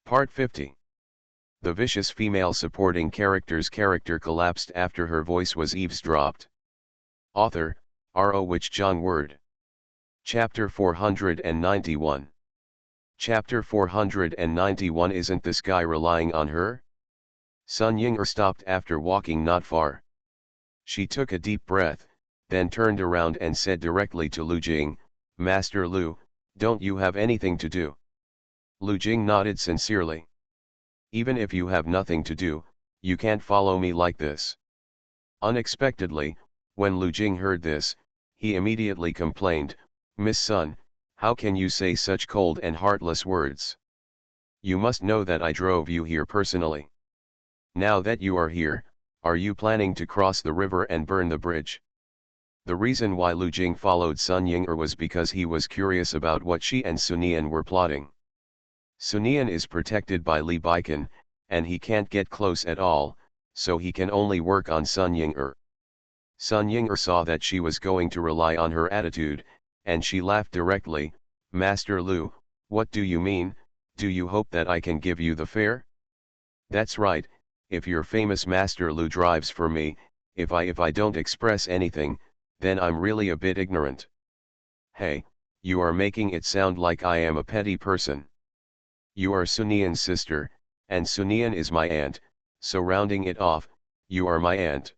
Part 50. The vicious female supporting character's character collapsed after her voice was eavesdropped. Author, R.O. Wich Jong Word. Chapter 491. Chapter 491. Isn't this guy relying on her? Sun Ying-er stopped after walking not far. She took a deep breath, then turned around and said directly to Lu Jing, "Master Lu, don't you have anything to do?" Lu Jing nodded sincerely. "Even if you have nothing to do, you can't follow me like this." Unexpectedly, when Lu Jing heard this, he immediately complained, "Miss Sun, how can you say such cold and heartless words? You must know that I drove you here personally. Now that you are here, are you planning to cross the river and burn the bridge?" The reason why Lu Jing followed Sun Ying-er was because he was curious about what she and Sunian were plotting. Sunian is protected by Li Baikan, and he can't get close at all, so he can only work on Sun Ying-er. Sun Ying-er saw that she was going to rely on her attitude, and she laughed directly, "Master Lu, what do you mean? Do you hope that I can give you the fare?" "That's right, if your famous Master Lu drives for me, if I don't express anything, then I'm really a bit ignorant." "Hey, you are making it sound like I am a petty person. You are Sunian's sister, and Sunian is my aunt, so rounding it off, you are my aunt.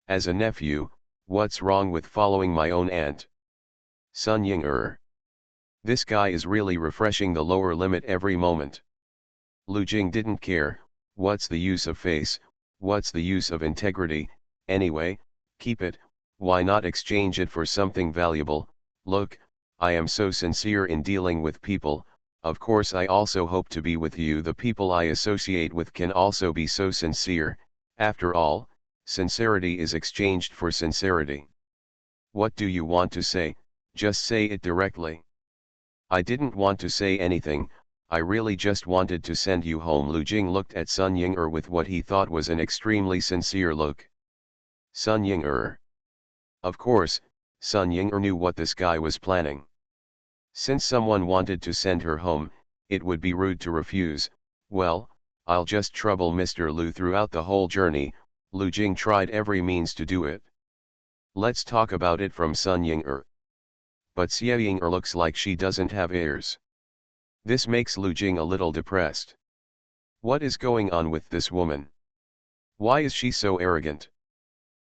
As a nephew, what's wrong with following my own aunt?" Sun Ying-er. This guy is really refreshing the lower limit every moment. Lu Jing didn't care, what's the use of face, what's the use of integrity, anyway, keep it, why not exchange it for something valuable? Look, I am so sincere in dealing with people. Of course I also hope to be with you. The people I associate with can also be so sincere. After all, sincerity is exchanged for sincerity. What do you want to say? Just say it directly." "I didn't want to say anything, I really just wanted to send you home." Lu Jing looked at Sun Ying-er with what he thought was an extremely sincere look. Sun Ying-er. Of course, Sun Ying-er knew what this guy was planning. Since someone wanted to send her home, it would be rude to refuse. "Well, I'll just trouble Mr. Lu throughout the whole journey." Lu Jing tried every means to do it. "Let's talk about it from Sun Ying-er. But Xie Ying-er looks like she doesn't have heirs." This makes Lu Jing a little depressed. What is going on with this woman? Why is she so arrogant?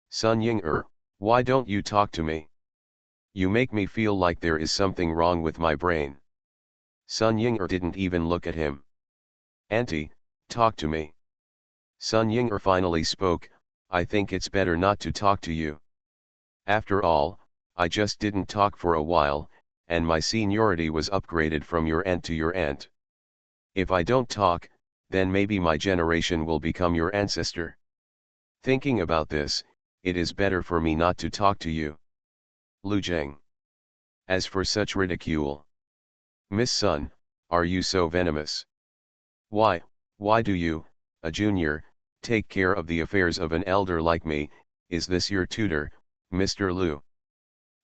"Sun Ying-er, why don't you talk to me? You make me feel like there is something wrong with my brain." Sun Ying-er didn't even look at him. "Auntie, talk to me." Sun Ying-er finally spoke, "I think it's better not to talk to you. After all, I just didn't talk for a while, and my seniority was upgraded from your aunt to your aunt. If I don't talk, then maybe my generation will become your ancestor. Thinking about this, it is better for me not to talk to you." Lu Jing. As for such ridicule. "Miss Sun, are you so venomous? Why do you, a junior, take care of the affairs of an elder like me? Is this your tutor, Mr. Lu?"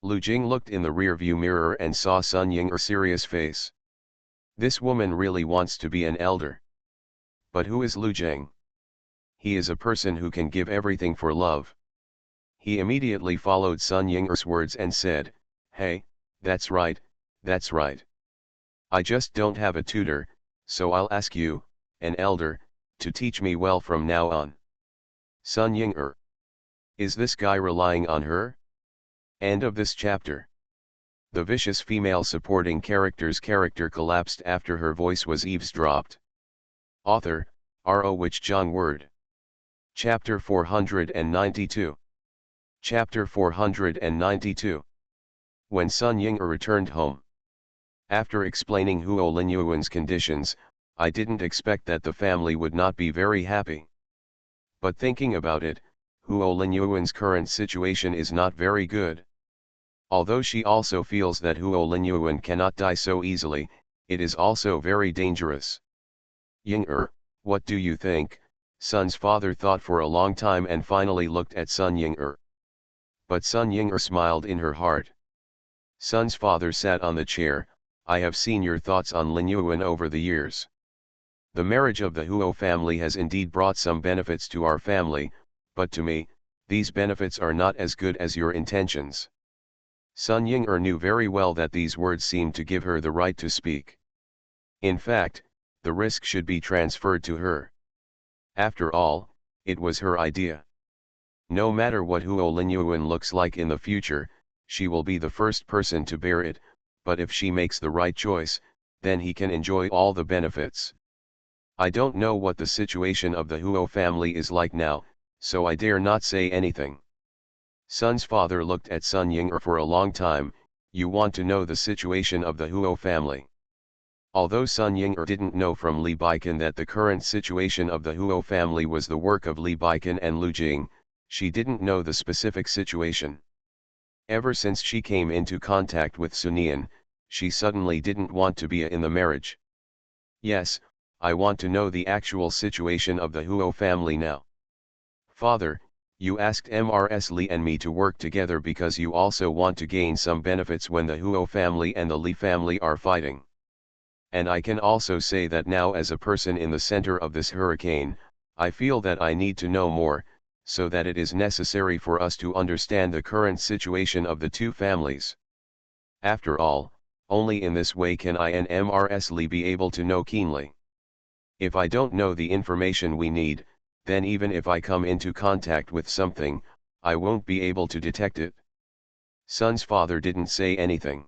Lu Jing looked in the rearview mirror and saw Sun Ying-er's serious face. This woman really wants to be an elder. But who is Lu Jing? He is a person who can give everything for love. He immediately followed Sun Ying-er's words and said, "Hey, that's right, that's right. I just don't have a tutor, so I'll ask you, an elder, to teach me well from now on." Sun Ying-er. Is this guy relying on her? End of this chapter. The vicious female supporting character's character collapsed after her voice was eavesdropped. Author, R.O. Wich Jong Word. Chapter 492. Chapter 492. When Sun Ying-er returned home. After explaining Huo Linyuan's conditions, I didn't expect that the family would not be very happy. But thinking about it, Huo Linyuan's current situation is not very good. Although she also feels that Huo Linyuan cannot die so easily, it is also very dangerous. "Ying-er, what do you think?" Sun's father thought for a long time and finally looked at Sun Ying-er. But Sun Ying-er smiled in her heart. Sun's father sat on the chair. "I have seen your thoughts on Linyuan over the years. The marriage of the Huo family has indeed brought some benefits to our family, but to me, these benefits are not as good as your intentions. Sun Ying-er knew very well that these words seemed to give her the right to speak. In fact, the risk should be transferred to her. After all, it was her idea. No matter what Huo Linyuan looks like in the future, she will be the first person to bear it, but if she makes the right choice, then he can enjoy all the benefits. I don't know what the situation of the Huo family is like now, so I dare not say anything. Sun's father looked at Sun Ying-er for a long time. You want to know the situation of the Huo family? Although Sun Ying-er didn't know from Li Baikan that the current situation of the Huo family was the work of Li Baikan and Lu Jing, she didn't know the specific situation. Ever since she came into contact with Sunian, she suddenly didn't want to be in the marriage. Yes, I want to know the actual situation of the Huo family now. Father, you asked Mrs. Li and me to work together because you also want to gain some benefits when the Huo family and the Li family are fighting. And I can also say that now, as a person in the center of this hurricane, I feel that I need to know more, so that it is necessary for us to understand the current situation of the two families. After all, only in this way can I and Mrs. Li be able to know keenly. If I don't know the information we need, then even if I come into contact with something, I won't be able to detect it. Sun's father didn't say anything.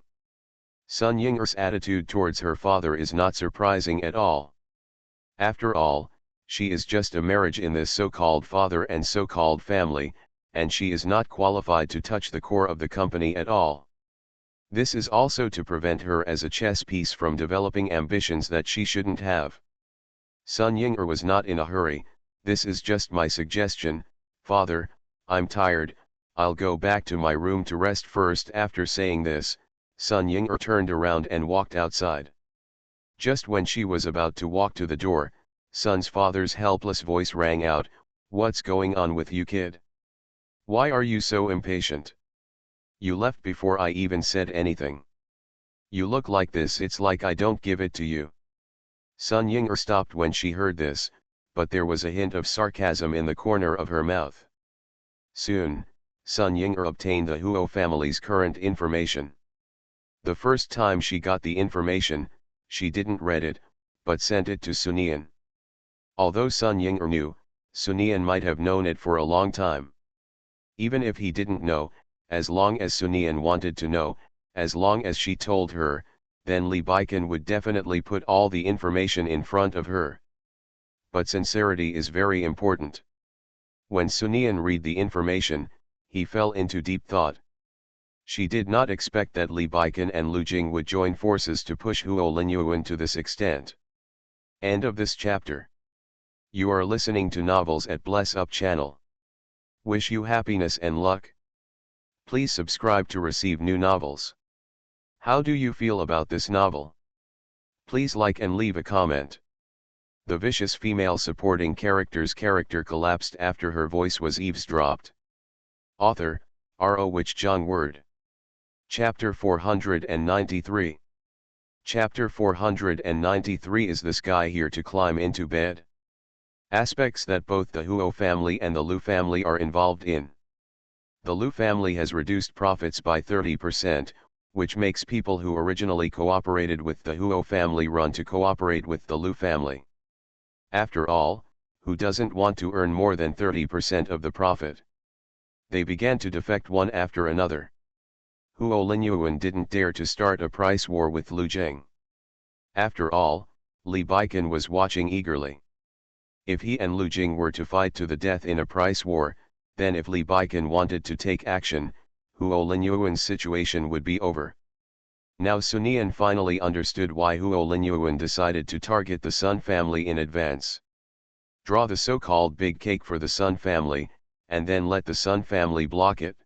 Sun Ying-er's attitude towards her father is not surprising at all. After all, she is just a marriage in this so-called father and so-called family, and she is not qualified to touch the core of the company at all. This is also to prevent her as a chess piece from developing ambitions that she shouldn't have. Sun Ying-er was not in a hurry. This is just my suggestion, father, I'm tired, I'll go back to my room to rest first. After saying this, Sun Ying-er turned around and walked outside. Just when she was about to walk to the door, Sun's father's helpless voice rang out, "What's going on with you, kid? Why are you so impatient? You left before I even said anything. You look like this, it's like I don't give it to you." Sun Ying-er stopped when she heard this, but there was a hint of sarcasm in the corner of her mouth. Soon, Sun Ying-er obtained the Huo family's current information. The first time she got the information, she didn't read it, but sent it to Sunian. Although Sun Ying-er knew, Sunian might have known it for a long time. Even if he didn't know, as long as Sunian wanted to know, as long as she told her, then Li Baikan would definitely put all the information in front of her. But sincerity is very important. When Sunian read the information, he fell into deep thought. She did not expect that Li Baikan and Lu Jing would join forces to push Huo Linyuan to this extent. End of this chapter. You are listening to Novels at Bless Up channel. Wish you happiness and luck. Please subscribe to receive new novels. How do you feel about this novel? Please like and leave a comment. The vicious female supporting character's character collapsed after her voice was eavesdropped. Author, R.O. Wich Jong Word. Chapter 493. Chapter 493 Is this guy here to climb into bed? Aspects that both the Huo family and the Lu family are involved in. The Lu family has reduced profits by 30%, which makes people who originally cooperated with the Huo family run to cooperate with the Lu family. After all, who doesn't want to earn more than 30% of the profit? They began to defect one after another. Huo Linyuan didn't dare to start a price war with Lu Jing. After all, Li Baikan was watching eagerly. If he and Lu Jing were to fight to the death in a price war, then if Li Baikan wanted to take action, Huo Linyuan's situation would be over. Now Sunian finally understood why Huo Linyuan decided to target the Sun family in advance. Draw the so-called big cake for the Sun family, and then let the Sun family block it.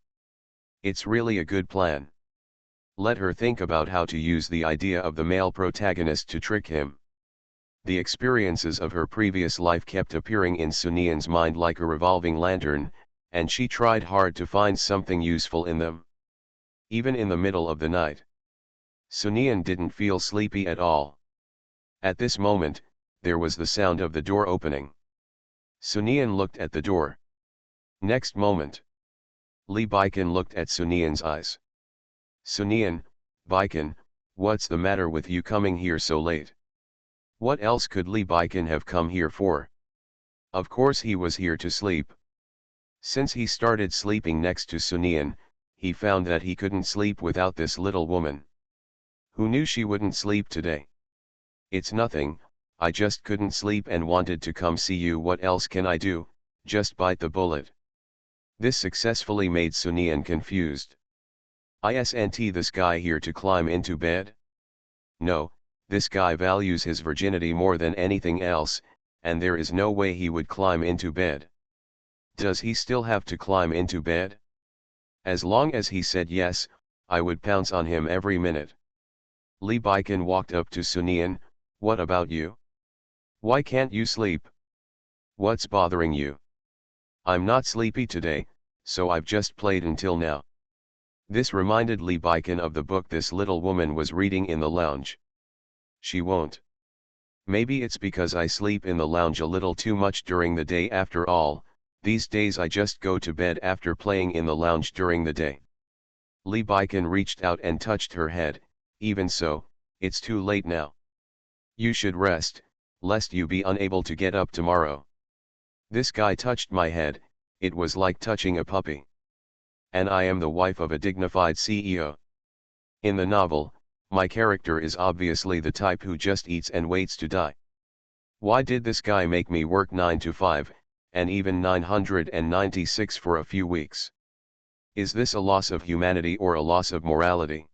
It's really a good plan. Let her think about how to use the idea of the male protagonist to trick him. The experiences of her previous life kept appearing in Sunian's mind like a revolving lantern, and she tried hard to find something useful in them. Even in the middle of the night, Sunian didn't feel sleepy at all. At this moment, there was the sound of the door opening. Sunian looked at the door. Next moment, Lee Baiken looked at Sunian's eyes. Sunian, Baiken, what's the matter with you coming here so late? What else could Lee Baiken have come here for? Of course he was here to sleep. Since he started sleeping next to Sunian, he found that he couldn't sleep without this little woman. Who knew she wouldn't sleep today? It's nothing, I just couldn't sleep and wanted to come see you. What else can I do, just bite the bullet. This successfully made Sunian confused. Isn't this guy here to climb into bed? No, this guy values his virginity more than anything else, and there is no way he would climb into bed. Does he still have to climb into bed? As long as he said yes, I would pounce on him every minute. Lee Baiken walked up to Sunian. What about you? Why can't you sleep? What's bothering you? I'm not sleepy today, so I've just played until now. This reminded Lee Baiken of the book this little woman was reading in the lounge. She won't. Maybe it's because I sleep in the lounge a little too much during the day. After all, these days I just go to bed after playing in the lounge during the day. Lee Baiken reached out and touched her head. Even so, it's too late now. You should rest, lest you be unable to get up tomorrow. This guy touched my head, it was like touching a puppy. And I am the wife of a dignified CEO. In the novel, my character is obviously the type who just eats and waits to die. Why did this guy make me work 9 to 5, and even 996 for a few weeks? Is this a loss of humanity or a loss of morality?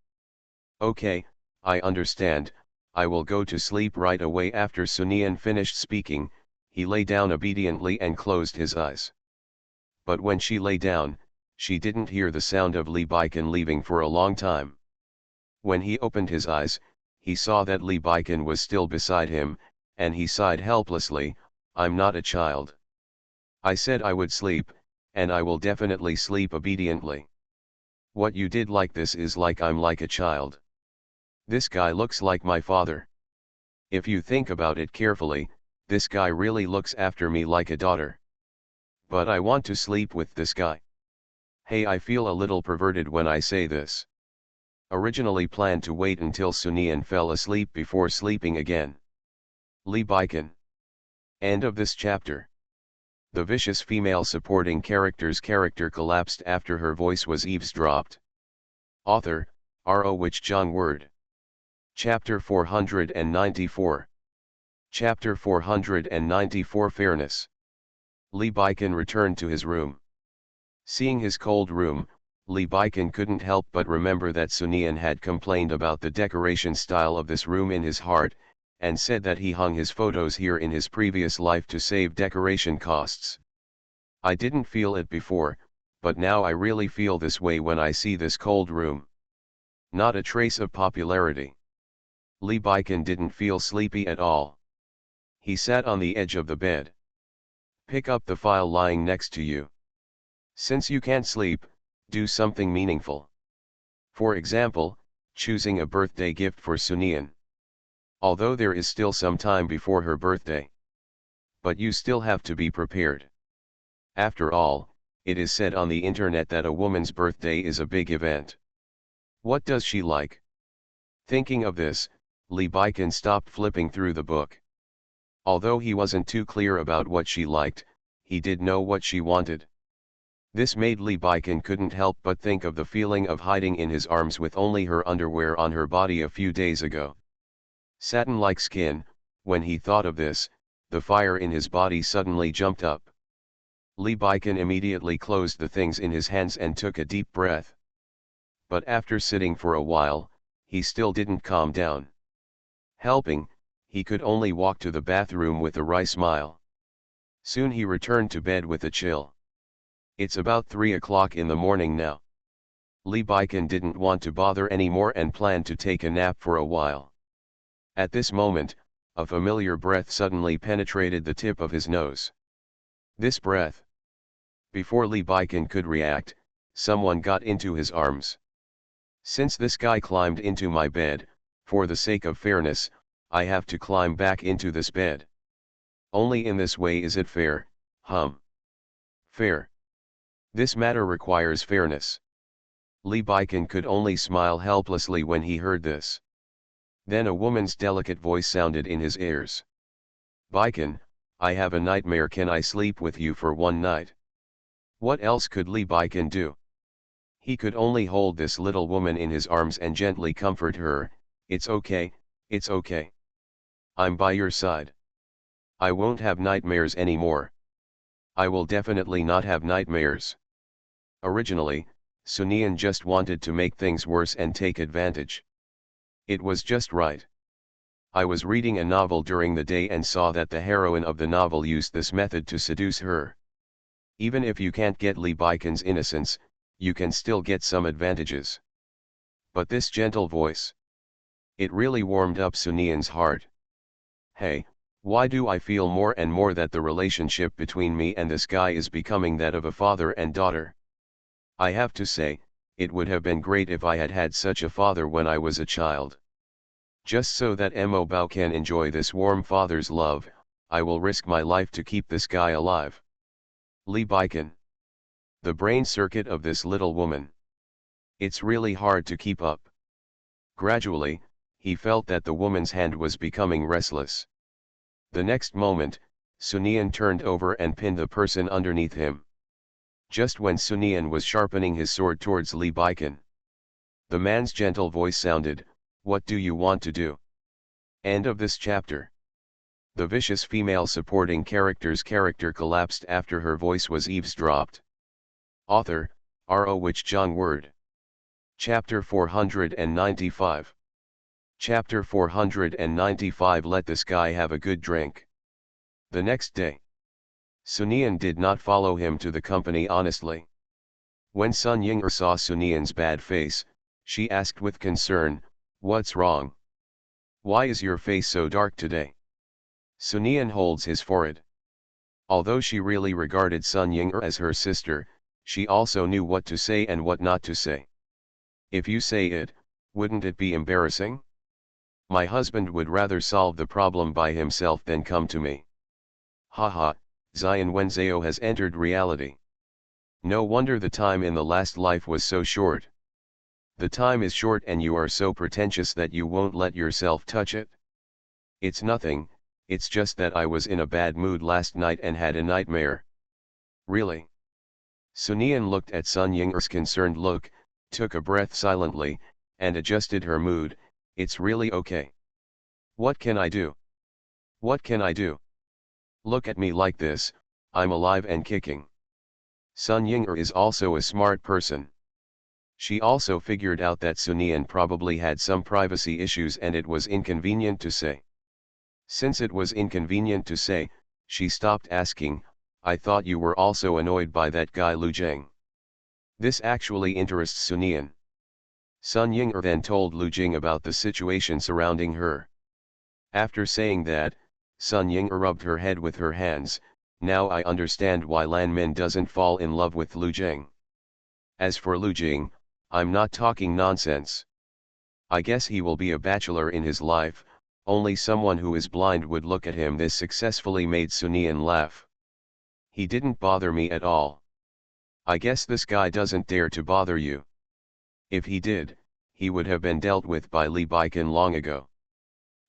Okay, I understand, I will go to sleep right away. After Sunian finished speaking, he lay down obediently and closed his eyes. But when she lay down, she didn't hear the sound of Lee Baiken leaving for a long time. When he opened his eyes, he saw that Lee Baiken was still beside him, and he sighed helplessly. I'm not a child. I said I would sleep, and I will definitely sleep obediently. What you did like this is like I'm like a child. This guy looks like my father. If you think about it carefully, this guy really looks after me like a daughter. But I want to sleep with this guy. Hey, I feel a little perverted when I say this. Originally planned to wait until Sunian fell asleep before sleeping again. Lee Baiken. End of this chapter. The vicious female supporting character's character collapsed after her voice was eavesdropped. Author, R.O. Wich Jong Word. Chapter 494. Chapter 494 Fairness. Lee Baiken returned to his room. Seeing his cold room, Lee Baiken couldn't help but remember that Sunian had complained about the decoration style of this room in his heart, and said that he hung his photos here in his previous life to save decoration costs. I didn't feel it before, but now I really feel this way when I see this cold room. Not a trace of popularity. Lee Baiken didn't feel sleepy at all. He sat on the edge of the bed. Pick up the file lying next to you. Since you can't sleep, do something meaningful. For example, choosing a birthday gift for Sunian. Although there is still some time before her birthday. But you still have to be prepared. After all, it is said on the internet that a woman's birthday is a big event. What does she like? Thinking of this, Lee Baiken stopped flipping through the book. Although he wasn't too clear about what she liked, he did know what she wanted. This made Lee Baiken couldn't help but think of the feeling of hiding in his arms with only her underwear on her body a few days ago. Satin-like skin. When he thought of this, the fire in his body suddenly jumped up. Lee Baiken immediately closed the things in his hands and took a deep breath. But after sitting for a while, he still didn't calm down. Helping, he could only walk to the bathroom with a wry smile. Soon he returned to bed with a chill. It's about 3 o'clock in the morning now. Lee Baiken didn't want to bother anymore and planned to take a nap for a while. At this moment, a familiar breath suddenly penetrated the tip of his nose. This breath. Before Lee Baiken could react, someone got into his arms. Since this guy climbed into my bed, for the sake of fairness, I have to climb back into this bed. Only in this way is it fair, Fair. This matter requires fairness. Lee Baiken could only smile helplessly when he heard this. Then a woman's delicate voice sounded in his ears. Baiken, I have a nightmare, can I sleep with you for one night? What else could Lee Baiken do? He could only hold this little woman in his arms and gently comfort her. It's okay, it's okay. I'm by your side. I won't have nightmares anymore. I will definitely not have nightmares. Originally, Sunian just wanted to make things worse and take advantage. It was just right. I was reading a novel during the day and saw that the heroine of the novel used this method to seduce her. Even if you can't get Lee Baiken's innocence, you can still get some advantages. But this gentle voice. It really warmed up Sunian's heart. Hey, why do I feel more and more that the relationship between me and this guy is becoming that of a father and daughter? I have to say, it would have been great if I had had such a father when I was a child. Just so that Mo Bao can enjoy this warm father's love, I will risk my life to keep this guy alive. Lee Baiken. The brain circuit of this little woman. It's really hard to keep up. Gradually, he felt that the woman's hand was becoming restless. The next moment, Sunian turned over and pinned the person underneath him. Just when Sunian was sharpening his sword towards Lee Baiken, the man's gentle voice sounded, "What do you want to do?" End of this chapter. The vicious female supporting character's character collapsed after her voice was eavesdropped. Author, R.O. Wich Jong Word. Chapter 495. Chapter 495. Let this guy have a good drink. The next day, Sunian did not follow him to the company honestly. When Sun Ying'er saw Sunian's bad face, she asked with concern, "What's wrong? Why is your face so dark today?" Sunian holds his forehead. Although she really regarded Sun Ying'er as her sister, she also knew what to say and what not to say. If you say it, wouldn't it be embarrassing? My husband would rather solve the problem by himself than come to me. Haha, Zion Wenzhao has entered reality. No wonder the time in the last life was so short. The time is short and you are so pretentious that you won't let yourself touch it. It's nothing, it's just that I was in a bad mood last night and had a nightmare. Really? Sunian looked at Sun Ying'er's concerned look, took a breath silently, and adjusted her mood. It's really okay. What can I do? What can I do? Look at me like this, I'm alive and kicking. Sun Ying'er is also a smart person. She also figured out that Sunian probably had some privacy issues and it was inconvenient to say. Since it was inconvenient to say, she stopped asking, "I thought you were also annoyed by that guy Lu Jing." This actually interests Sunian. Sun Ying'er then told Lu Jing about the situation surrounding her. After saying that, Sun Ying'er rubbed her head with her hands. Now I understand why Lan Min doesn't fall in love with Lu Jing. As for Lu Jing, I'm not talking nonsense. I guess he will be a bachelor in his life, only someone who is blind would look at him. This successfully made Sunian laugh. He didn't bother me at all. I guess this guy doesn't dare to bother you. If he did, he would have been dealt with by Lee Baiken long ago.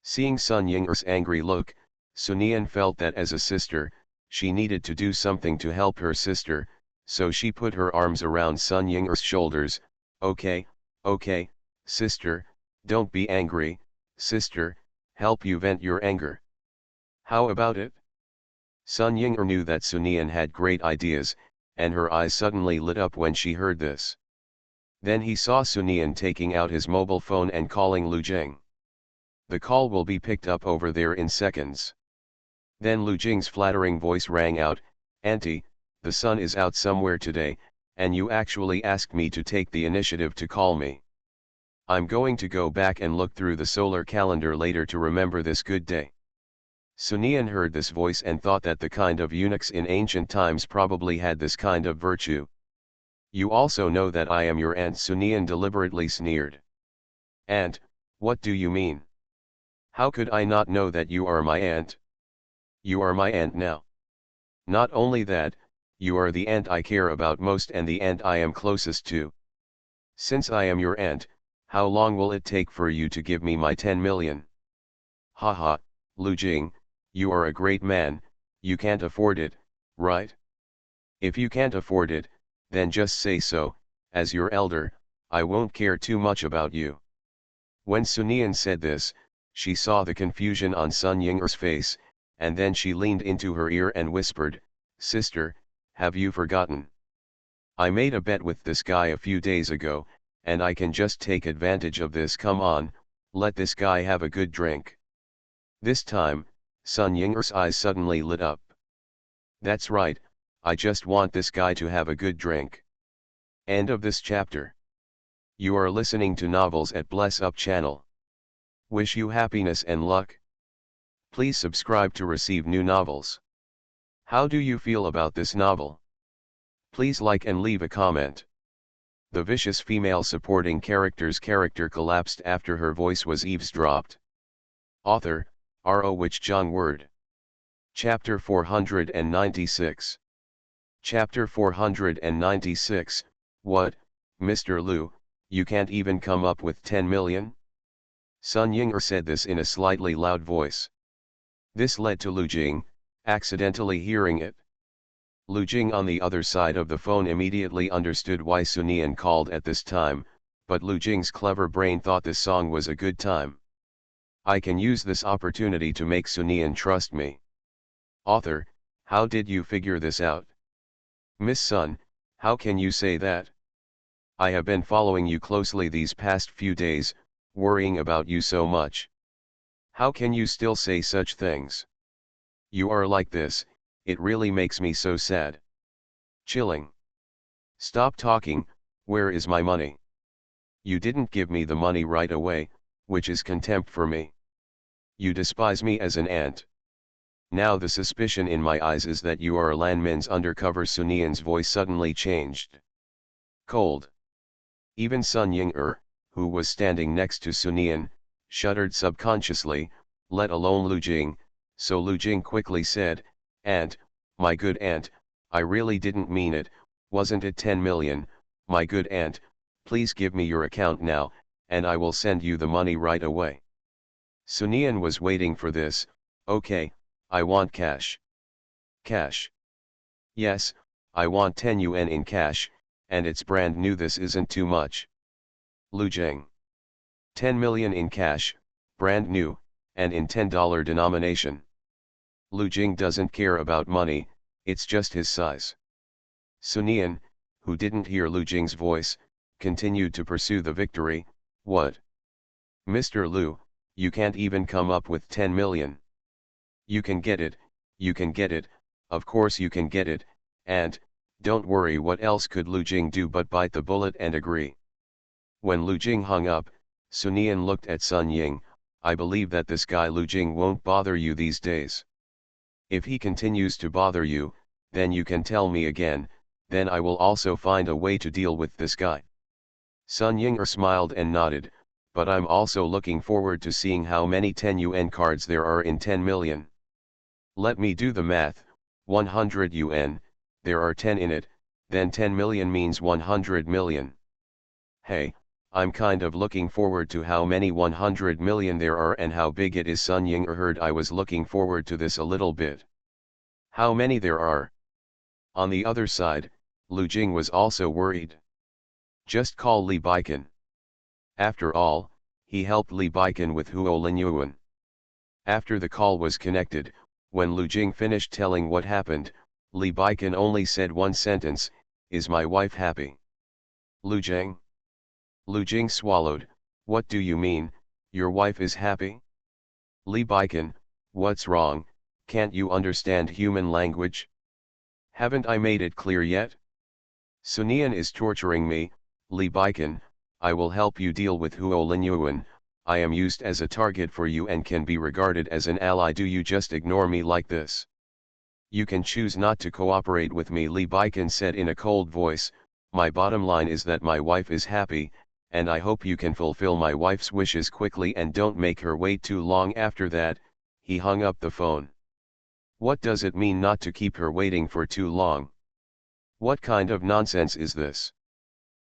Seeing Sun Ying'er's angry look, Sunian felt that as a sister, she needed to do something to help her sister, so she put her arms around Sun Ying'er's shoulders. Okay, sister, don't be angry, sister, help you vent your anger. How about it? Sun Ying'er knew that Sunian had great ideas, and her eyes suddenly lit up when she heard this. Then he saw Sunian taking out his mobile phone and calling Lu Jing. The call will be picked up over there in seconds. Then Lu Jing's flattering voice rang out, "Auntie, the sun is out somewhere today, and you actually asked me to take the initiative to call me. I'm going to go back and look through the solar calendar later to remember this good day." Sunian heard this voice and thought that the kind of eunuchs in ancient times probably had this kind of virtue. "You also know that I am your aunt," Sunian deliberately sneered. "Aunt, what do you mean? How could I not know that you are my aunt? You are my aunt now. Not only that, you are the aunt I care about most and the aunt I am closest to. Since I am your aunt, how long will it take for you to give me my 10 million? Haha, Lu Jing, you are a great man, you can't afford it, right? If you can't afford it, then just say so, as your elder, I won't care too much about you. When Sunian said this, she saw the confusion on Sun Ying'er's face, and then she leaned into her ear and whispered, Sister, have you forgotten? I made a bet with this guy a few days ago, and I can just take advantage of this. Come on, let this guy have a good drink. This time, Sun Ying'er's eyes suddenly lit up. That's right, I just want this guy to have a good drink. End of this chapter. You are listening to Novels at Bless Up channel. Wish you happiness and luck. Please subscribe to receive new novels. How do you feel about this novel? Please like and leave a comment. The vicious female supporting character's character collapsed after her voice was eavesdropped. Author, R.O. Wich Jung Word. Chapter 496. Chapter 496, What, Mr. Liu, you can't even come up with 10 million? Sun Ying'er said this in a slightly loud voice. This led to Lu Jing, accidentally hearing it. Lu Jing on the other side of the phone immediately understood why Sunian called at this time, but Lu Jing's clever brain thought this song was a good time. I can use this opportunity to make Sunian trust me. Author, how did you figure this out? Miss Sun, how can you say that? I have been following you closely these past few days, worrying about you so much. How can you still say such things? You are like this, it really makes me so sad. Chilling. Stop talking, where is my money? You didn't give me the money right away, which is contempt for me. You despise me as an aunt. Now the suspicion in my eyes is that you are Lan Min's undercover. Sunian's voice suddenly changed. Cold. Even Sun Ying'er, who was standing next to Sunian, shuddered subconsciously, let alone Lu Jing, so Lu Jing quickly said, Aunt, my good aunt, I really didn't mean it, wasn't it 10 million, my good aunt, please give me your account now, and I will send you the money right away. Sunian was waiting for this. Okay, I want cash. Cash. Yes, I want 10 yuan in cash, and it's brand new. This isn't too much. Lu Jing. 10 million in cash, brand new, and in $10 denomination. Lu Jing doesn't care about money, it's just his size. Sunian, who didn't hear Lu Jing's voice, continued to pursue the victory. What? Mr. Liu, you can't even come up with 10 million. You can get it, of course you can get it, and, don't worry. What else could Lu Jing do but bite the bullet and agree? When Lu Jing hung up, Sunian looked at Sun Ying. I believe that this guy Lu Jing won't bother you these days. If he continues to bother you, then you can tell me again, then I will also find a way to deal with this guy. Sun Ying smiled and nodded, but I'm also looking forward to seeing how many 10 yuan cards there are in 10 million. Let me do the math. 100 yuan, there are 10 in it, then 10 million means 100 million. Hey, I'm kind of looking forward to how many 100 million there are and how big it is. Sun Ying heard I was looking forward to this a little bit. How many there are? On the other side, Lu Jing was also worried. Just call Li Baikan. After all, he helped Li Baikan with Huo Linyuan. After the call was connected, when Lu Jing finished telling what happened, Li Baikan only said one sentence, is my wife happy? Lu Jing? Lu Jing swallowed. What do you mean, your wife is happy? Li Baikan, what's wrong, can't you understand human language? Haven't I made it clear yet? Sunian is torturing me. Li Baikan, I will help you deal with Huo Linyuan. I am used as a target for you and can be regarded as an ally. Do you just ignore me like this? You can choose not to cooperate with me. Li Baikan said in a cold voice. My bottom line is that my wife is happy, and I hope you can fulfill my wife's wishes quickly and don't make her wait too long. After that, he hung up the phone. What does it mean not to keep her waiting for too long? What kind of nonsense is this?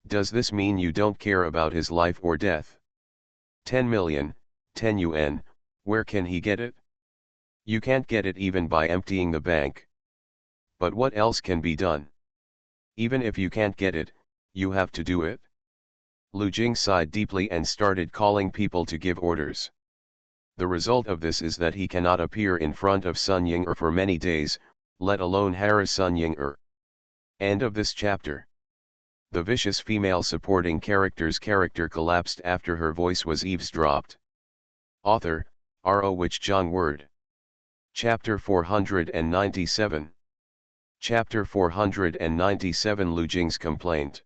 Does this mean you don't care about his life or death? 10 million, 10 yuan, where can he get it? You can't get it even by emptying the bank. But what else can be done? Even if you can't get it, you have to do it. Lu Jing sighed deeply and started calling people to give orders. The result of this is that he cannot appear in front of Sun Ying-er for many days, let alone harass Sun Ying-er. End of this chapter. The vicious female supporting character's character collapsed after her voice was eavesdropped. Author, R.O. Wich Zhang Word. Chapter 497. Chapter 497 Lu Jing's Complaint.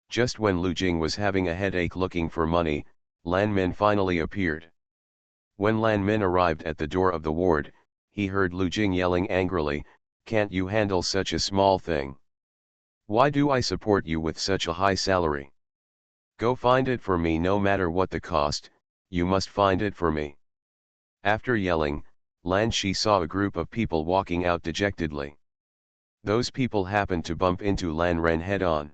Just when Lu Jing was having a headache looking for money, Lan Min finally appeared. When Lan Min arrived at the door of the ward, he heard Lu Jing yelling angrily, "Can't you handle such a small thing? Why do I support you with such a high salary? Go find it for me no matter what the cost, you must find it for me." After yelling, Lan Shi saw a group of people walking out dejectedly. Those people happened to bump into Lan Ren head-on.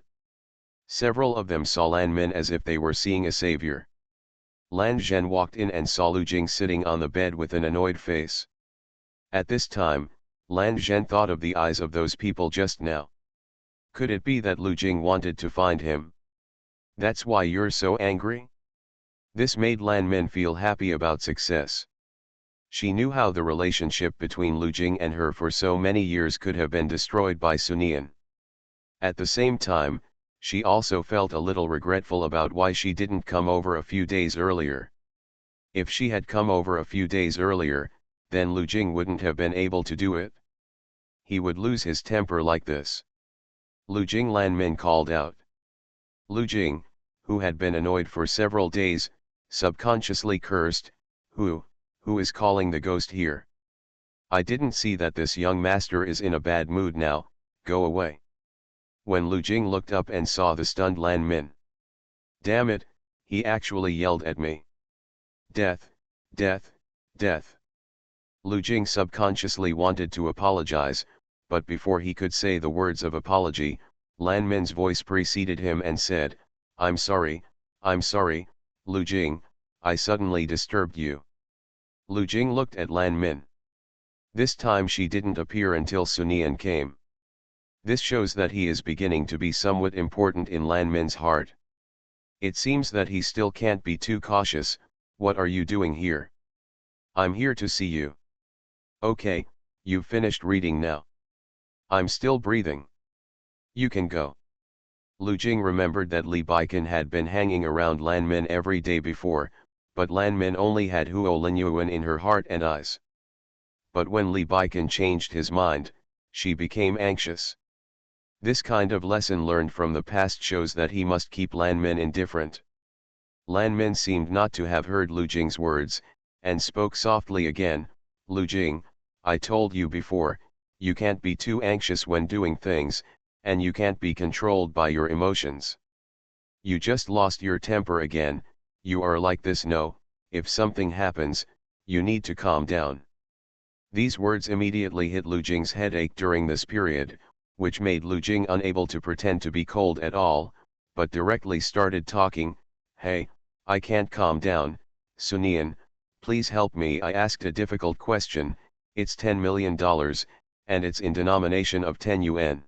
Several of them saw Lan Min as if they were seeing a savior. Lan Zhen walked in and saw Lu Jing sitting on the bed with an annoyed face. At this time, Lan Zhen thought of the eyes of those people just now. Could it be that Lu Jing wanted to find him? That's why you're so angry? This made Lan Min feel happy about success. She knew how the relationship between Lu Jing and her for so many years could have been destroyed by Sunian. At the same time, she also felt a little regretful about why she didn't come over a few days earlier. If she had come over a few days earlier, then Lu Jing wouldn't have been able to do it. He would lose his temper like this. Lu Jing, Lan Min called out. Lu Jing, who had been annoyed for several days, subconsciously cursed, Who is calling the ghost here? I didn't see that this young master is in a bad mood now, go away. When Lu Jing looked up and saw the stunned Lan Min. Damn it, he actually yelled at me. Death, death, death. Lu Jing subconsciously wanted to apologize, but before he could say the words of apology, Lan Min's voice preceded him and said, I'm sorry, Lu Jing, I suddenly disturbed you. Lu Jing looked at Lan Min. This time she didn't appear until Sunian came. This shows that he is beginning to be somewhat important in Lan Min's heart. It seems that he still can't be too cautious. What are you doing here? I'm here to see you. Okay, you've finished reading now. I'm still breathing. You can go. Lu Jing remembered that Li Baikan had been hanging around Lan Min every day before, but Lan Min only had Huo Linyuan in her heart and eyes. But when Li Baikan changed his mind, she became anxious. This kind of lesson learned from the past shows that he must keep Lan Min indifferent. Lan Min seemed not to have heard Lu Jing's words, and spoke softly again, Lu Jing, I told you before, you can't be too anxious when doing things, and you can't be controlled by your emotions. You just lost your temper again, you are like this. No, if something happens, you need to calm down. These words immediately hit Lu Jing's headache during this period, which made Lu Jing unable to pretend to be cold at all, but directly started talking, Hey, I can't calm down, Sunian, please help me. I asked a difficult question, it's $10 million, and it's in denomination of 10 yuan.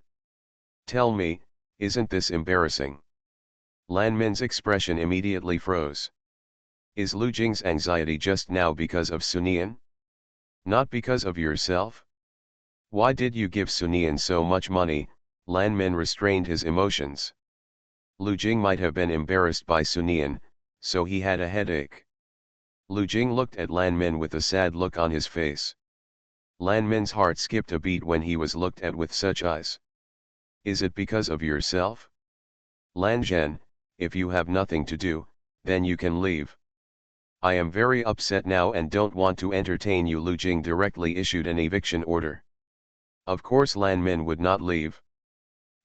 Tell me, isn't this embarrassing? Lan Min's expression immediately froze. Is Lu Jing's anxiety just now because of Sunian? Not because of yourself? Why did you give Sunian so much money? Lan Min restrained his emotions. Lu Jing might have been embarrassed by Sunian, so he had a headache. Lu Jing looked at Lan Min with a sad look on his face. Lan Min's heart skipped a beat when he was looked at with such eyes. Is it because of yourself? Lan Zhen, if you have nothing to do, then you can leave. I am very upset now and don't want to entertain you. Lu Jing directly issued an eviction order. Of course Lan Min would not leave.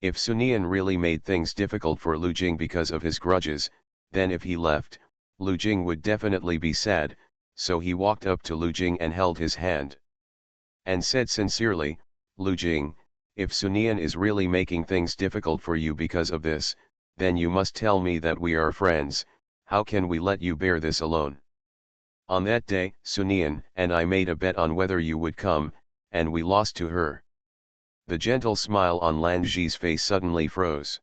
If Sunian really made things difficult for Lu Jing because of his grudges, then if he left, Lu Jing would definitely be sad, so he walked up to Lu Jing and held his hand. and said sincerely, Lu Jing, if Sunian is really making things difficult for you because of this, then you must tell me that we are friends. How can we let you bear this alone? On that day, Sunian and I made a bet on whether you would come, and we lost to her. The gentle smile on Lan Zhi's face suddenly froze.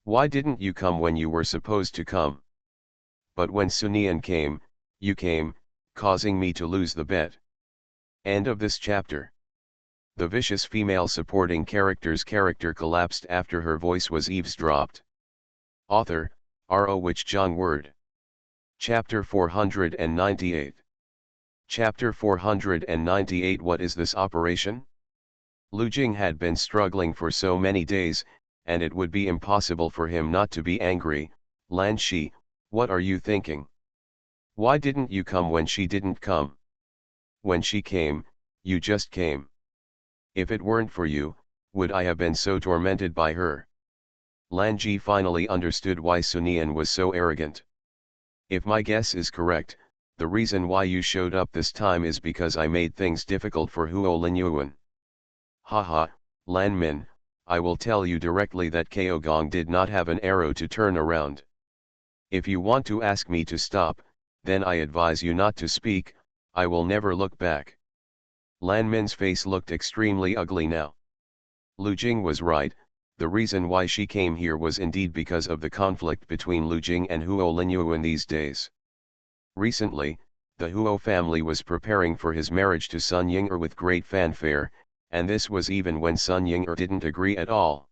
Why didn't you come when you were supposed to come? But when Sunian came, you came, causing me to lose the bet. End of this chapter. The vicious female supporting character's character collapsed after her voice was eavesdropped. Author, R.O. Wich Zhang Word. Chapter 498. Chapter 498. What is this operation? Lu Jing had been struggling for so many days, and it would be impossible for him not to be angry. Lan Shi, what are you thinking? Why didn't you come when she didn't come? When she came, you just came. If it weren't for you, would I have been so tormented by her? Lan Ji finally understood why Sunian was so arrogant. If my guess is correct, the reason why you showed up this time is because I made things difficult for Huo Linyuan. Haha, Lan Min, I will tell you directly that Ko Gong did not have an arrow to turn around. If you want to ask me to stop, then I advise you not to speak. I will never look back. Lan Min's face looked extremely ugly now. Lu Jing was right, the reason why she came here was indeed because of the conflict between Lu Jing and Huo Linyuan these days. Recently, the Huo family was preparing for his marriage to Sun Ying'er with great fanfare, and this was even when Sun Ying'er didn't agree at all.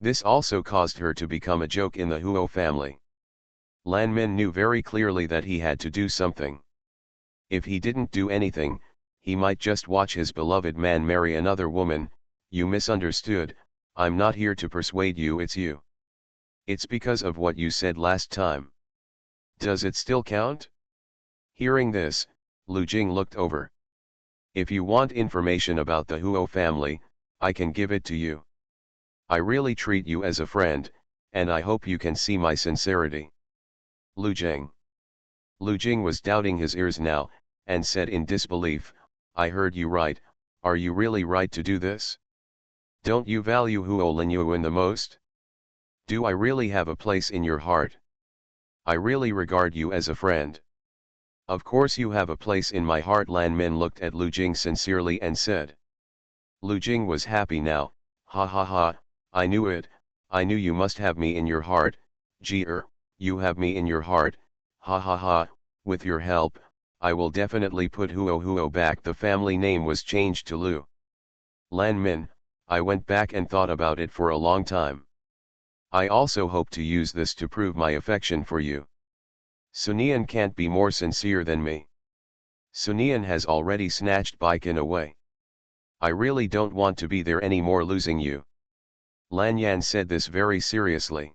This also caused her to become a joke in the Huo family. Lan Min knew very clearly that he had to do something. If he didn't do anything, he might just watch his beloved man marry another woman. You misunderstood, I'm not here to persuade you, it's you. It's because of what you said last time. Does it still count? Hearing this, Lu Jing looked over. If you want information about the Huo family, I can give it to you. I really treat you as a friend, and I hope you can see my sincerity. Lu Jing. Lu Jing was doubting his ears now, and said in disbelief, I heard you right, are you really right to do this? Don't you value Huo Linyuan the most? Do I really have a place in your heart? I really regard you as a friend. Of course you have a place in my heart. Lan Min looked at Lu Jing sincerely and said. Lu Jing was happy now, ha ha ha, I knew it, I knew you must have me in your heart, you have me in your heart, ha ha ha, with your help, I will definitely put Huo back. The family name was changed to Lu. Lan Min, I went back and thought about it for a long time. I also hope to use this to prove my affection for you. Sunian can't be more sincere than me. Sunian has already snatched Baikan away. I really don't want to be there anymore losing you. Lan Yan said this very seriously.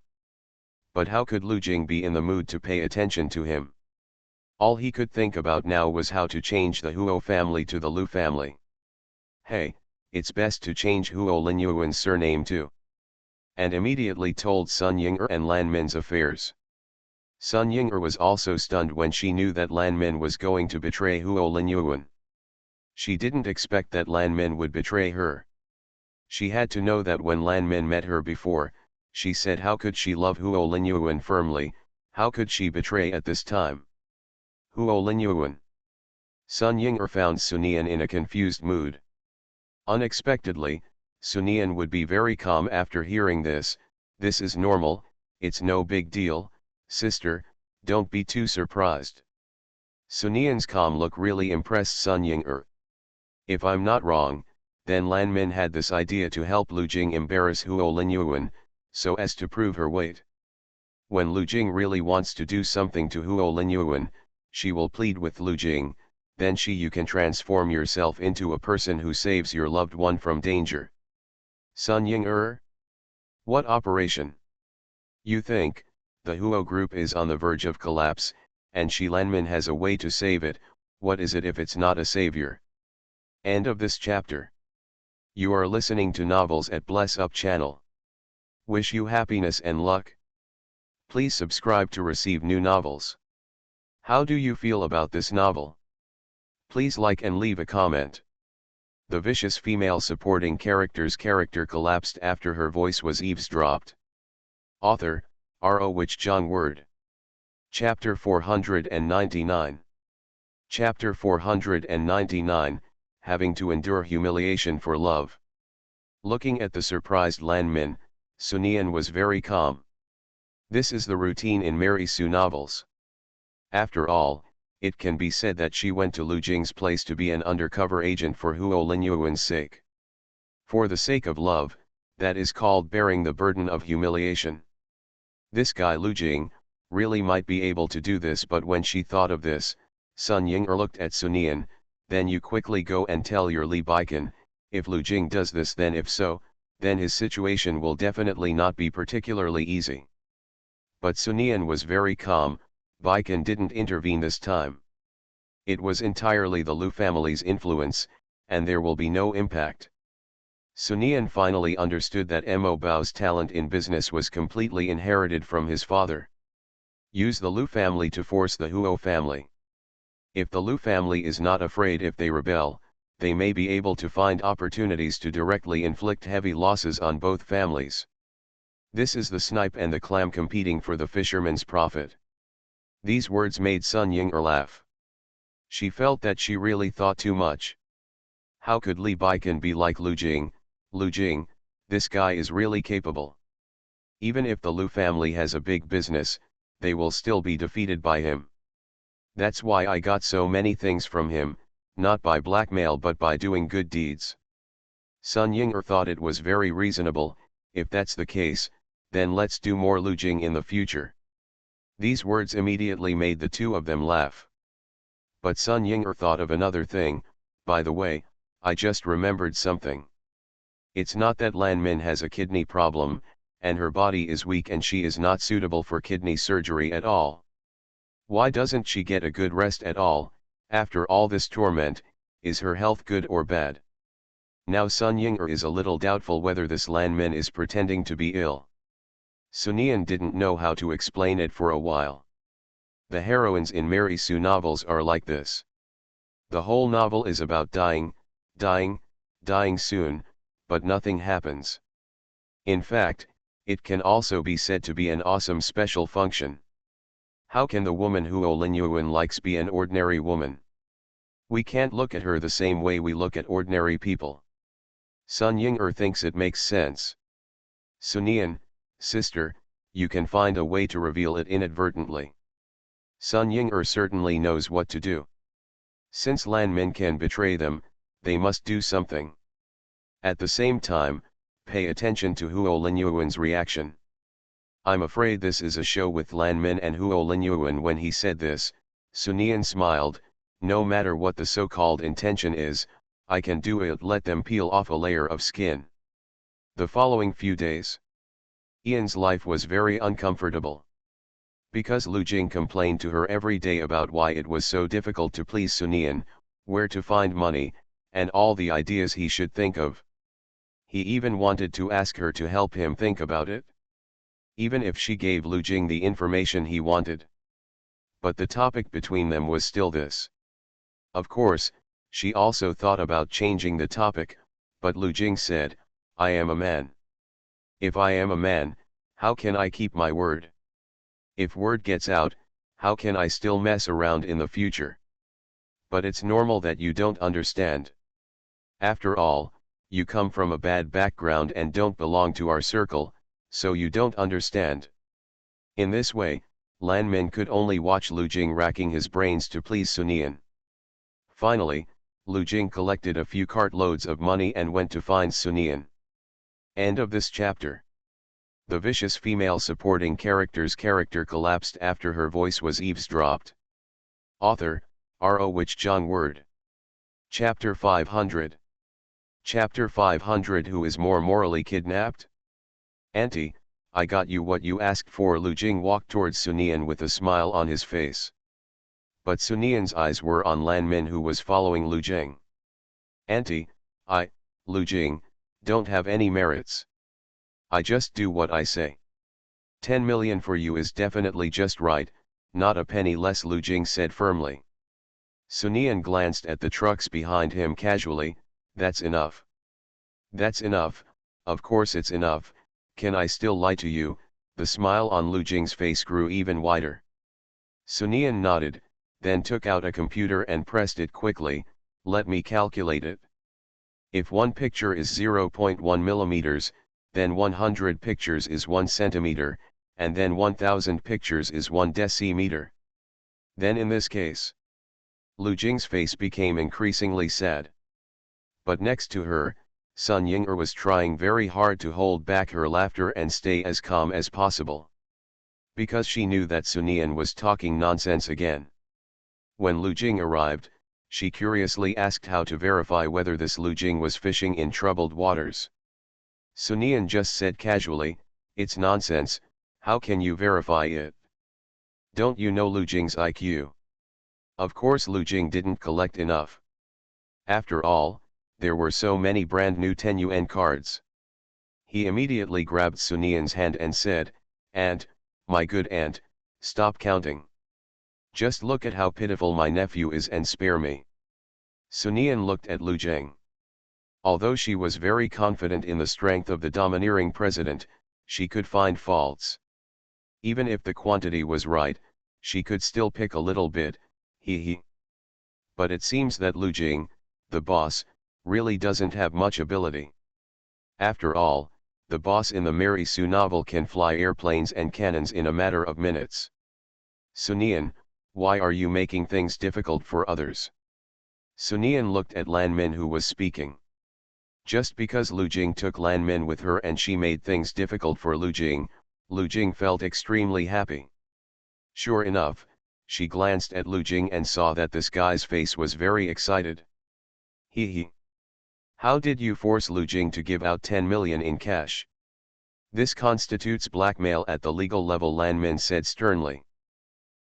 But how could Lu Jing be in the mood to pay attention to him? All he could think about now was how to change the Huo family to the Lu family. Hey, it's best to change Huo Linyuan's surname too. And immediately told Sun Ying'er and Lan Min's affairs. Sun Ying'er was also stunned when she knew that Lan Min was going to betray Huo Linyuan. She didn't expect that Lan Min would betray her. She had to know that when Lan Min met her before, she said how could she love Huo Linyuan firmly, how could she betray at this time? Huo Linyuan. Sun Ying'er found Sunian in a confused mood. Unexpectedly, Sunian would be very calm after hearing this. This is normal, it's no big deal, sister, don't be too surprised. Sunian's calm look really impressed Sun Ying'er. If I'm not wrong, then Lan Min had this idea to help Lu Jing embarrass Huo Linyuan, so as to prove her weight. When Lu Jing really wants to do something to Huo Linyuan, she will plead with Lu Jing, then you can transform yourself into a person who saves your loved one from danger. Sun Ying'er? What operation? You think, the Huo group is on the verge of collapse, and Lan Min has a way to save it. What is it if it's not a savior? End of this chapter. You are listening to Novels at Bless Up channel. Wish you happiness and luck. Please subscribe to receive new novels. How do you feel about this novel? Please like and leave a comment. The vicious female supporting character's character collapsed after her voice was eavesdropped. Author, R.O. Wich Jong Word. Chapter 499. Chapter 499, Having to Endure Humiliation for Love. Looking at the surprised Lan Min, Sunian was very calm. This is the routine in Mary Sue novels. After all, it can be said that she went to Lu Jing's place to be an undercover agent for Huo Linyuan's sake. For the sake of love, that is called bearing the burden of humiliation. This guy Lu Jing really might be able to do this, but when she thought of this, Sun Ying'er looked at Sunian. Then you quickly go and tell your Li Baikan, if Lu Jing does this, then if so, then his situation will definitely not be particularly easy. But Sunian was very calm. Baikan didn't intervene this time. It was entirely the Lu family's influence, and there will be no impact. Sunian finally understood that Mo Bao's talent in business was completely inherited from his father. Use the Lu family to force the Huo family. If the Lu family is not afraid if they rebel, they may be able to find opportunities to directly inflict heavy losses on both families. This is the snipe and the clam competing for the fisherman's profit. These words made Sun Ying'er laugh. She felt that she really thought too much. How could Li Baikan be like Lu Jing? Lu Jing, this guy is really capable. Even if the Lu family has a big business, they will still be defeated by him. That's why I got so many things from him, not by blackmail but by doing good deeds. Sun Ying'er thought it was very reasonable. If that's the case, then let's do more Lu Jing in the future. These words immediately made the two of them laugh. But Sun Ying'er thought of another thing. By the way, I just remembered something. It's not that Lan Min has a kidney problem, and her body is weak and she is not suitable for kidney surgery at all. Why doesn't she get a good rest at all? After all this torment, is her health good or bad? Now Sun Ying'er is a little doubtful whether this Lan Min is pretending to be ill. Sunian didn't know how to explain it for a while. The heroines in Mary Sue novels are like this. The whole novel is about dying, dying, dying soon, but nothing happens. In fact, it can also be said to be an awesome special function. How can the woman Huo Linyuan likes be an ordinary woman? We can't look at her the same way we look at ordinary people. Sun Ying'er thinks it makes sense. Sunian, sister, you can find a way to reveal it inadvertently. Sun Ying'er certainly knows what to do. Since Lan Min can betray them, they must do something. At the same time, pay attention to Huo Linyuan's reaction. I'm afraid this is a show with Lan Min and Huo Linyuan. When he said this, Sunian smiled. No matter what the so-called intention is, I can do it. Let them peel off a layer of skin. The following few days, Ian's life was very uncomfortable. Because Lu Jing complained to her every day about why it was so difficult to please Sunian, where to find money, and all the ideas he should think of. He even wanted to ask her to help him think about it, even if she gave Lu Jing the information he wanted. But the topic between them was still this. Of course, she also thought about changing the topic, but Lu Jing said, I am a man. If I am a man, how can I keep my word? If word gets out, how can I still mess around in the future? But it's normal that you don't understand. After all, you come from a bad background and don't belong to our circle, so you don't understand. In this way, Lan Min could only watch Lu Jing racking his brains to please Sunian. Finally, Lu Jing collected a few cartloads of money and went to find Sunian. End of this chapter. The vicious female supporting character's character collapsed after her voice was eavesdropped. Author, R.O. Wich Jong Word. Chapter 500. Chapter 500. Who is more morally kidnapped? Auntie, I got you what you asked for. Lu Jing walked towards Sunian with a smile on his face. But Sunian's eyes were on Lan Min, who was following Lu Jing. Auntie, Lu Jing, don't have any merits. I just do what I say. 10 million for you is definitely just right, not a penny less, Lu Jing said firmly. Sunian glanced at the trucks behind him casually. That's enough. That's enough, of course it's enough, can I still lie to you? The smile on Lu Jing's face grew even wider. Sun Yan nodded, then took out a computer and pressed it quickly. Let me calculate it. If one picture is 0.1 millimeters, then 100 pictures is 1 centimeter, and then 1000 pictures is 1 decimeter. Then in this case, Lu Jing's face became increasingly sad. But next to her, Sun Ying'er was trying very hard to hold back her laughter and stay as calm as possible. Because she knew that Sun Yan was talking nonsense again. When Lu Jing arrived, she curiously asked how to verify whether this Lu Jing was fishing in troubled waters. Sun Yan just said casually, "It's nonsense, how can you verify it? Don't you know Lu Jing's IQ?" Of course Lu Jing didn't collect enough. After all, there were so many brand new 10 yuan cards. He immediately grabbed Sun Yan's hand and said, "Aunt, my good aunt, stop counting. Just look at how pitiful my nephew is and spare me." Sun Yan looked at Lu Jing. Although she was very confident in the strength of the domineering president, she could find faults. Even if the quantity was right, she could still pick a little bit, he. But it seems that Lu Jing, the boss, really doesn't have much ability. After all, the boss in the Mary Sue novel can fly airplanes and cannons in a matter of minutes. Sun Yan, why are you making things difficult for others? Sun Yan looked at Lan Min who was speaking. Just because Lu Jing took Lan Min with her and she made things difficult for Lu Jing felt extremely happy. Sure enough, she glanced at Lu Jing and saw that this guy's face was very excited. He. How did you force Lu Jing to give out 10 million in cash? This constitutes blackmail at the legal level, Lan Min said sternly.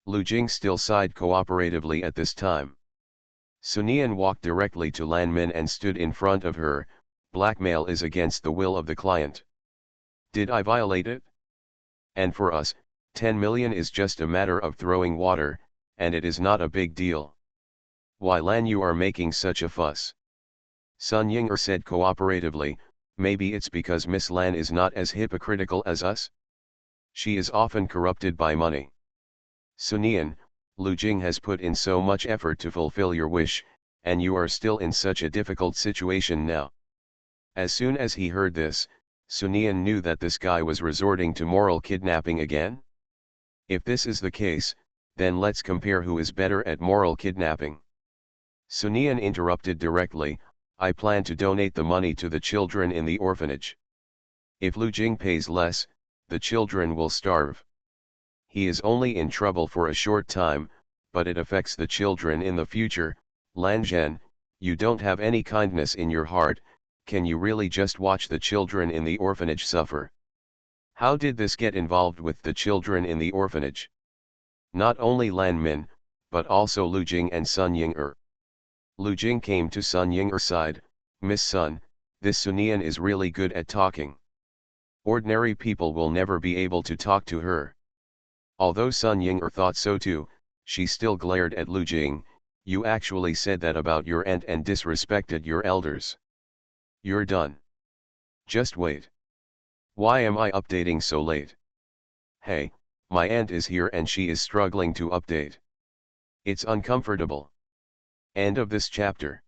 Lu Jing still sighed cooperatively at this time. Sun Yan walked directly to Lan Min and stood in front of her. Blackmail is against the will of the client. Did I violate it? And for us, 10 million is just a matter of throwing water, and it is not a big deal. Why Lan, you are making such a fuss? Sun Ying'er said cooperatively, maybe it's because Miss Lan is not as hypocritical as us? She is often corrupted by money. Sun Yan, Lu Jing has put in so much effort to fulfill your wish, and you are still in such a difficult situation now. As soon as he heard this, Sun Yan knew that this guy was resorting to moral kidnapping again. If this is the case, then let's compare who is better at moral kidnapping. Sun Yan interrupted directly, I plan to donate the money to the children in the orphanage. If Lu Jing pays less, the children will starve. He is only in trouble for a short time, but it affects the children in the future. Lan Zhen, you don't have any kindness in your heart, can you really just watch the children in the orphanage suffer? How did this get involved with the children in the orphanage? Not only Lan Min, but also Lu Jing and Sun Ying'er. Lu Jing came to Sun Ying'er's side, Miss Sun, this Sun Yan is really good at talking. Ordinary people will never be able to talk to her. Although Sun Ying'er thought so too, she still glared at Lu Jing, you actually said that about your aunt and disrespected your elders. You're done. Just wait. Why am I updating so late? Hey, my aunt is here and she is struggling to update. It's uncomfortable. End of this chapter.